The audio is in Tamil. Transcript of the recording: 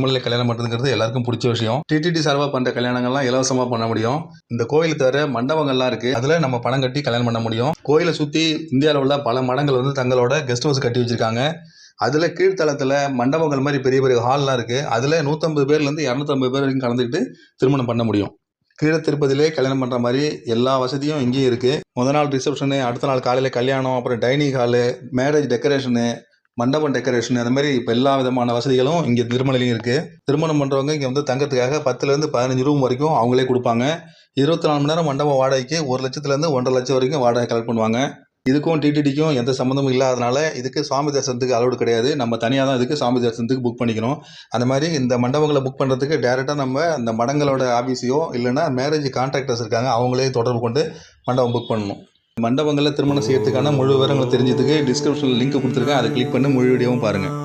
திருமலையில் கல்யாணம் பண்ணுறதுங்கிறது எல்லாருக்கும் பிடிச்ச விஷயம். டிடிடி சார்பாக பண்ணுற கல்யாணங்கள்லாம் இலவசமாக பண்ண முடியும். இந்த கோயில் தவிர மண்டபங்கள்லாம் இருக்குது. அதில் நம்ம பணம் கட்டி கல்யாணம் பண்ண முடியும். கோயிலை சுற்றி இந்தியாவில் உள்ள பல மடங்கள் வந்து தங்களோட கெஸ்ட் ஹவுஸ் கட்டி வச்சிருக்காங்க. அதில் கீழ்த்தளத்தில் மண்டபங்கள் மாதிரி பெரிய பெரிய ஹால்லாம் இருக்குது. அதில் 150 பேர்லேருந்து 250 பேர் வரைக்கும் கலந்துக்கிட்டு திருமணம் பண்ண முடியும். கீழே திருப்பதியிலே கல்யாணம் பண்ணுற மாதிரி எல்லா வசதியும் இங்கேயும் இருக்குது. முதல் நாள் ரிசப்ஷனு, அடுத்த நாள் காலையில் கல்யாணம், அப்புறம் டைனிங் ஹாலு, மேரேஜ் டெக்கரேஷனு, மண்டபம் டெக்கரேஷன், அந்த மாதிரி இப்போ எல்லா விதமான வசதிகளும் இங்கே திருமலையிலையும் இருக்குது. திருமணம் பண்ணுறவங்க இங்கே வந்து தங்கறதுக்காக 10லேருந்து 15 ரூம் வரைக்கும் அவங்களே கொடுப்பாங்க. 24 மணி நேரம் மண்டபம் வாடகைக்கு 1 லட்சத்துலேருந்து 1.5 லட்சம் வரைக்கும் வாடகை கலெக்ட் பண்ணுவாங்க. இதுக்கும் டிடிடிக்கும் எந்த சம்மந்தமும் இல்லாதனால இதுக்கு சுவாமி தரிசனத்துக்கு அலோடு கிடையாது. நம்ம தனியாக தான் இதுக்கு சுவாமி தரிசனத்துக்கு புக் பண்ணிக்கணும். அந்த மாதிரி இந்த மண்டபங்களை புக் பண்ணுறதுக்கு டேரெக்டாக நம்ம அந்த மடங்களோட ஆஃபீஸையோ இல்லைன்னா மேரேஜ் கான்ட்ராக்டர்ஸ் இருக்காங்க, அவங்களே தொடர்பு கொண்டு மண்டபம் புக் பண்ணணும். மண்டபங்களில் திருமணம் செய்யறதுக்கான முழு விவரங்களை தெரிஞ்சதுக்கு டிஸ்கிரிப்ஷனில் லிங்க் கொடுத்துருக்கேன். அதை கிளிக் பண்ணி முழு வீடியோவும் பாருங்கள்.